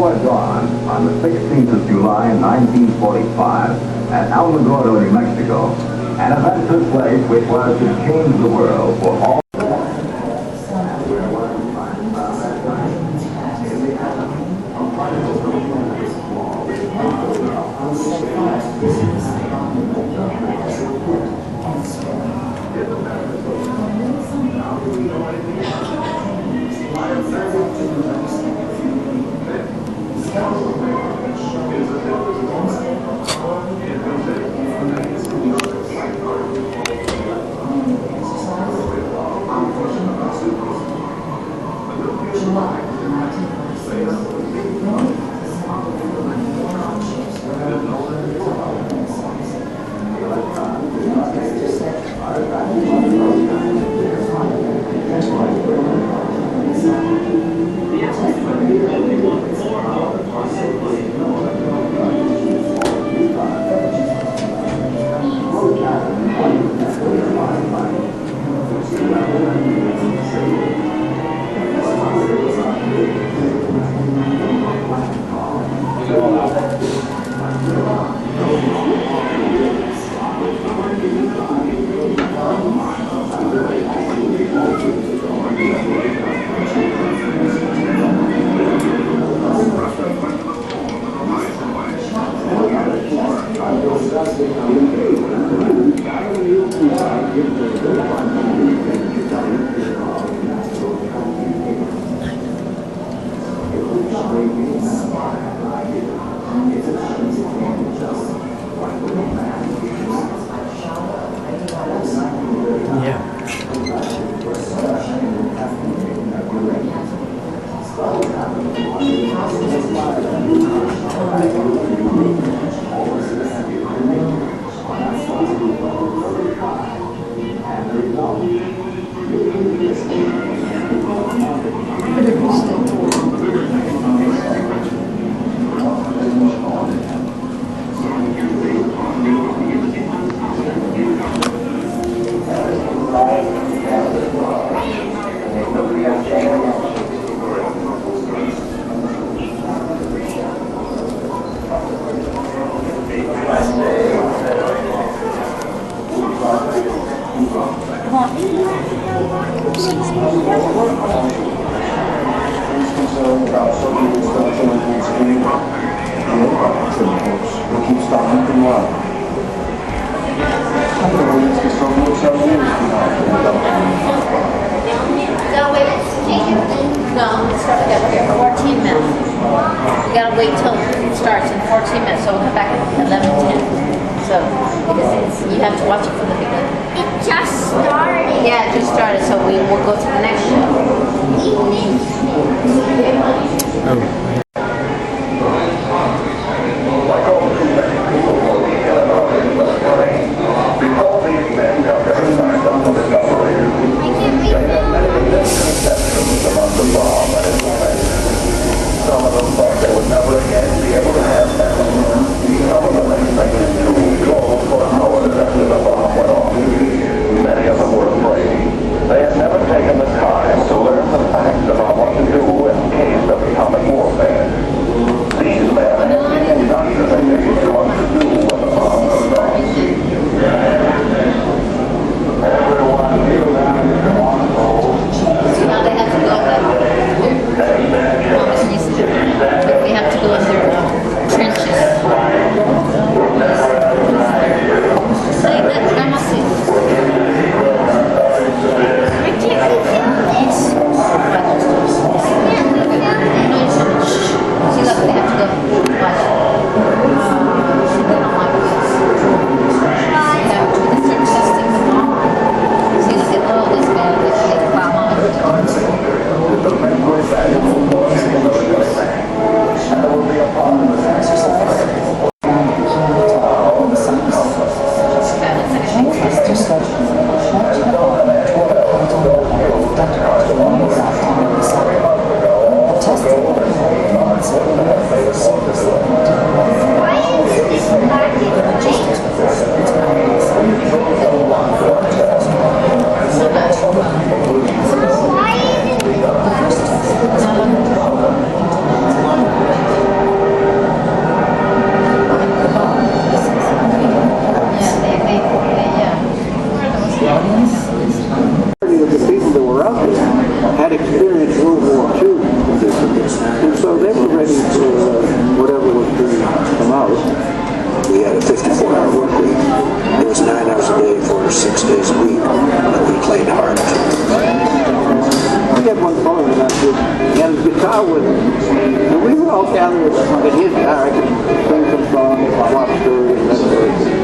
before dawn on the 16th of July, 1945, at Alamogordo, New Mexico, an event took place which was to change the world for all. They had never taken the time to learn the facts about what to do in case of atomic warfare. 54-hour work week. It was 9 hours a day for 6 days a week, but we played hard. We had one fellow that he had his guitar with him, and we were all gathered at his guitar. I could sing some songs, watch stories, and that sort of thing.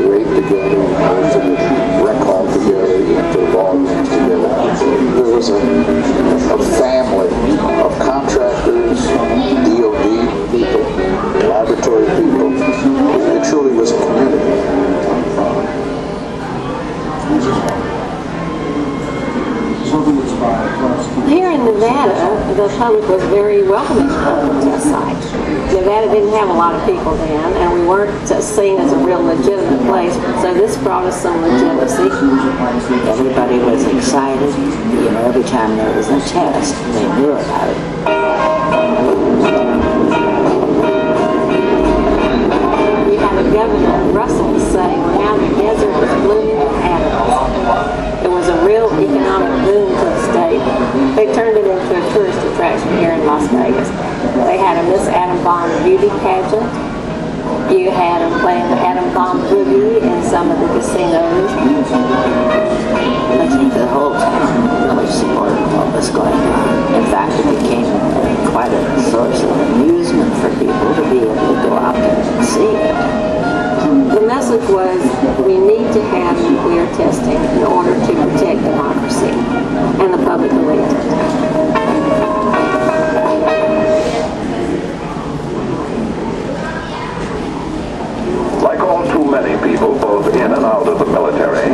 We ate together, we went to the rec hall together, we went to the ball games together. There was a family of contractors, DOD people, laboratory people. It truly was a community. Here in Nevada, the public was very welcoming to the test site. Nevada didn't have a lot of people then, and we weren't seen as a real legitimate place, so this brought us some legitimacy. Everybody was excited. You know, every time there was a test, they knew about it. We had a Governor Russell saying, now the desert is blooming with atoms. It was a real economic boom to the state. They turned it into a tourist attraction here in Las Vegas. They had a Miss Atom Bomb beauty pageant. You had them playing the Atom Bomb boogie in some of the casinos. I think the whole town really supported what was going on. In fact, it became quite a source of amusement for people to be able to go out there and see it. The message was we need to have nuclear testing in order to protect democracy, and the public believed it. Like all too many people, both in and out of the military,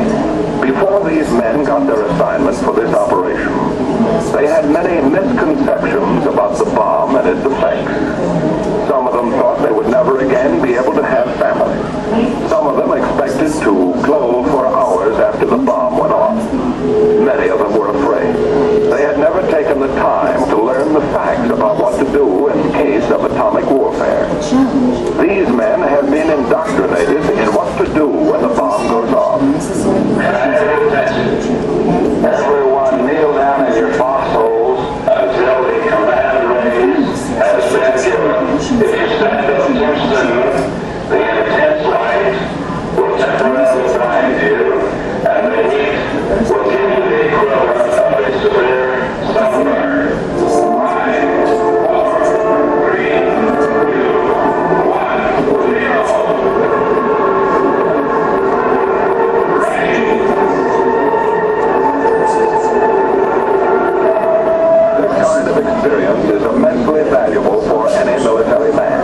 before these men got their assignment for this operation, they had many misconceptions about the bomb and its effects. Some of them thought they would never again be able to have families. Some of them expected to glow for hours after the bomb went off. Many of them were afraid. They had never taken the time to learn the facts about what to do in case of atomic warfare. These men have been indoctrinated in what to do when the bomb goes off. Everyone kneel down in your foxholes until the command raise has been given. If you stand up too soon, the intense light will temporarily blind you, and the heat will give you the equivalent of a severe sunburn. 5, 4, 3, 2, 1, This kind of experience is immensely valuable for any military man,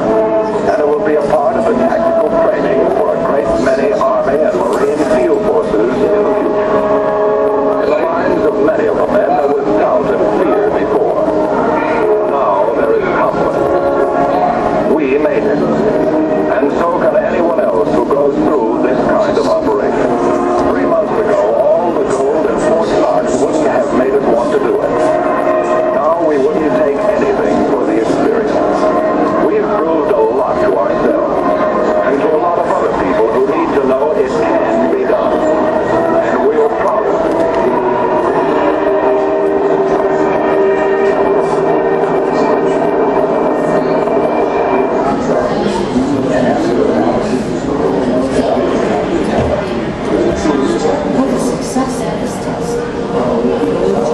and it will be a part of the tactical training for a great many Army and Marine field forces in the future. In the minds of many of the men, there was doubt and fear before. Now there is confidence. We made it, and so can anyone else who goes through this kind of operation. 3 months ago, all the gold in Fort Knox wouldn't have made us want to do it. Now we wouldn't take anything for the experience. We've proved a lot to ourselves, and to a lot of other people who need to know it can be done. And we're proud of it. What a success of this test.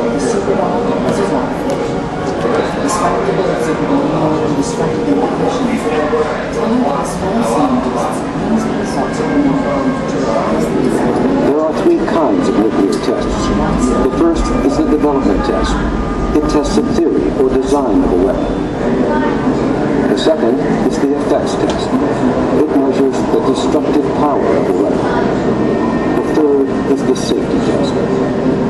The secret was alive. Despite the bullets of the bomb and despite the conditions, time has found scientists and the results of the bomb to rise the defective. There are 3 kinds of nuclear tests. The first is the development test. It tests a theory or design of a weapon. The second is the effects test. It measures the destructive power of the weapon. The third is the safety test.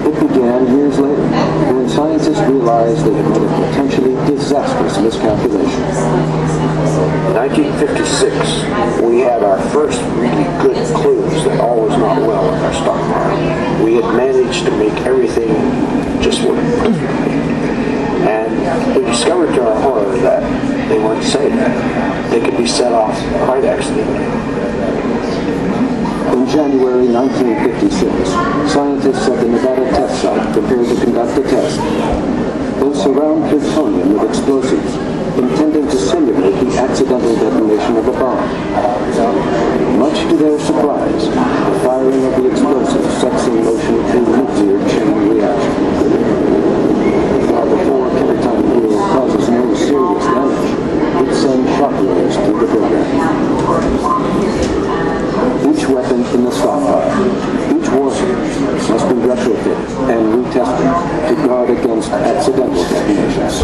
It began years later, when scientists realized they had made a potentially disastrous miscalculation. In 1956, we had our first really good clues that all was not well with our stockpile. We had managed to make everything just work perfectly. And we discovered to our horror that they weren't safe. They could be set off quite accidentally. In January 1956, scientists at the Nevada test site prepared to conduct a test. They surround plutonium with explosives intending to simulate the accidental detonation of a bomb. Much to their surprise, the firing of the explosive sets in motion a nuclear chain reaction. While the 4 kiloton wheel causes no serious damage, it sends shockwaves through the program. Each weapon in the stockpile, each warhead, must be retrofitted and retested to guard against accidental detonations.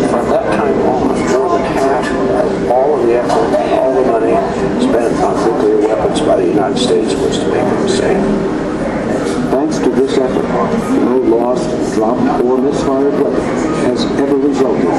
From that time on, more than half of all of the effort, all the money spent on nuclear weapons by the United States was to make them safe. Thanks to this effort, no lost, dropped, or misfired weapon has ever resulted